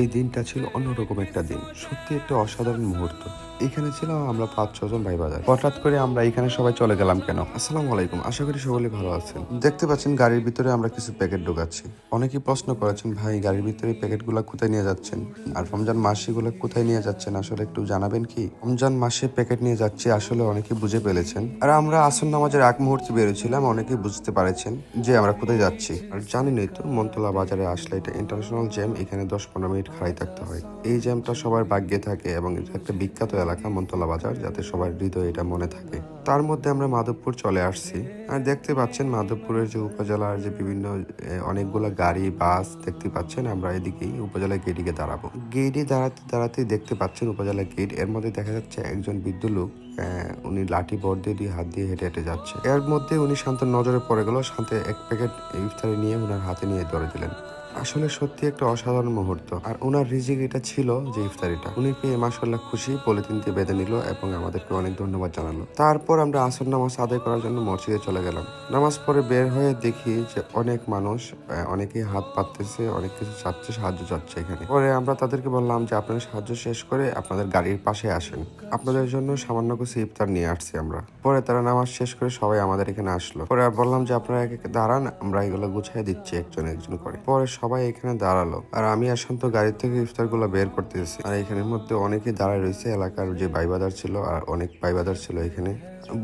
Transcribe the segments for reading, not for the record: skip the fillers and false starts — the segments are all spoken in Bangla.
এই দিনটা ছিল অন্যরকম একটা দিন। সত্যি একটা অসাধারণ মুহূর্ত। এখানে ছিলাম আমরা ৫-৬ জন ভাই ব্রাদার। হঠাৎ করে আমরা এখানে সবাই চলে গেলাম কেন? আসসালামু আলাইকুম। আশা করি সকলে ভালো আছেন। দেখতে পাচ্ছেন গাড়ির ভিতরে আমরা কিছু প্যাকেট ঢোকাচ্ছি। অনেকেই প্রশ্ন করেছেন, ভাই গাড়ির ভিতরে প্যাকেটগুলা কোথায় নিয়ে যাচ্ছেন? আর রমজান মাসে এগুলা কোথায় নিয়ে যাচ্ছেন আসলে একটু জানাবেন কি? রমজান মাসে প্যাকেট নিয়ে যাচ্ছি আসলে অনেকেই বুঝে ফেলেছেন। আর আমরা আসর নামাজের আগ মুহূর্তে বেরোছিলাম, অনেকেই বুঝতে পারেছেন যে আমরা কোথায় যাচ্ছি। আর জানেনই তো মনতলা বাজারে আসলে এটা ইন্টারন্যাশনাল জ্যাম, এখানে ১০-১৫ মিনিট খাড়াই থাকতে হয়। এই জ্যামটা সবার ভাগ্যে থাকে এবং এটা একটা বিখ্যাত এলাকা মনতলা বাজার, যাতে সবার হৃদয়ে এটা মনে থাকে। তার মধ্যে আমরা মাধবপুর চলে আসছি। আর দেখতে পাচ্ছেন মাধবপুরের যে উপজেলার যে বিভিন্ন অনেকগুলা গাড়ি বাস দেখতে পাচ্ছেন। আমরা এদিকেই উপজেলা গেটে গিয়ে দাঁড়াবো। গেটে দাঁড়াতে দাঁড়াতে দেখতে পাচ্ছেন উপজেলা গেট, এর মধ্যে দেখা যাচ্ছে একজন বৃদ্ধ লোক, উনি লাঠি বর দিয়ে হাত দিয়ে হেঁটে হেঁটে যাচ্ছে। এর মধ্যে উনি শান্তর নজরে পড়ে গেল। শান্ত এক প্যাকেট ইফতারি নিয়ে ওনার হাতে নিয়ে ধরে দিলেন। আসলে সত্যি একটা অসাধারণ মুহূর্ত। আর ওনার রিজিক এটা ছিল যে ইফতারিটা উনি পেয়ে মাশাআল্লাহ খুশি, পলিথিন দিয়ে বেঁধে নিল এবং আমাদেরকে অনেক ধন্যবাদ জানালো। তারপর আমরা আসর নামাজ আদায় করার জন্য মসজিদে চলে গেলাম। নামাজ পড়ে বের হয়ে দেখি যে অনেক মানুষ, অনেকেই হাত পাততেছে, অনেক কিছু চাচ্ছে, সাহায্য চাচ্ছে এখানে। পরে আমরা তাদেরকে বললাম যে আপনারা সাহায্য শেষ করে আপনাদের গাড়ির পাশে আসেন, আপনাদের জন্য সামান্য কিছু ইফতার নিয়ে আসছি আমরা। পরে তারা নামাজ শেষ করে সবাই আমাদের এখানে আসলো। পরে বললাম যে আপনারা এক এক দাঁড়ান, আমরা এগুলো গুছিয়ে দিচ্ছি একজন একজন করে। পরে সবাই এখানে দাঁড়ালো আর আমি আর শান্ত গাড়ি থেকে ইফতার গুলো বের করতেছি। আর এখানের মধ্যে অনেকেই দাঁড়ায় রয়েছে, এলাকার যে ভাইবাদার ছিল আর অনেক ভাইবাদার ছিল এখানে।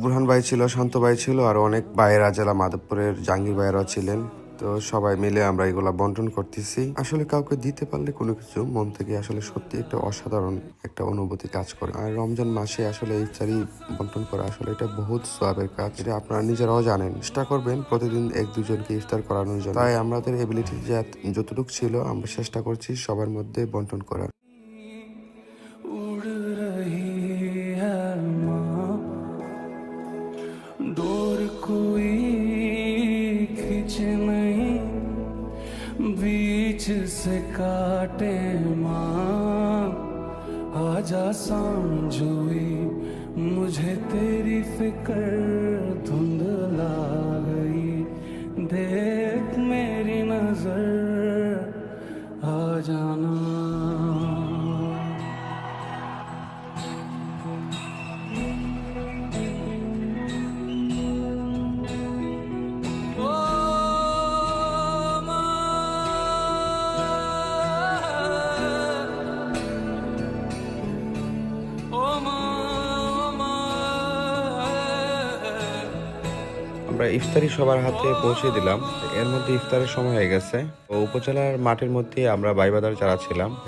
বুরহান ভাই ছিল, শান্ত ভাই ছিল, আর অনেক ভাইয়েরা জেলা মাধবপুরের জাহাঙ্গীর ভাইয়েরা ছিলেন। তো সবাই মিলে আমরা এগুলা বন্টন করতেছি। আসলে কাউকে দিতে পারলে কোনো কিছু মন থেকে আসলে সত্যি একটা অসাধারণ একটা অনুভূতি কাজ করে। আর রমজান মাসে আসলে ইফতারি বন্টন করা আসলে এটা বহুত সওয়াবের কাজ, এটা আপনারা নিজেরাও জানেন। চেষ্টা করবেন প্রতিদিন এক দুজনকে ইফতার করানোর জন্য। তাই আমাদের এবিলিটি যতটুকু ছিল আমরা চেষ্টা করছি সবার মধ্যে বন্টন করার। दूर कोई खींच नहीं, बीच से काटे माँ, आजा समझोई मुझे तेरी फिक्र धुंधला गई, देख मेरी नजर आ जाना। আমরা ইফতারি সবার হাতে পৌঁছে দিলাম। এর মধ্যে ইফতারের সময় হয়ে গেছে। ও উপজেলার মাঠের মধ্যে আমরা ভাইবাদার যারা ছিলাম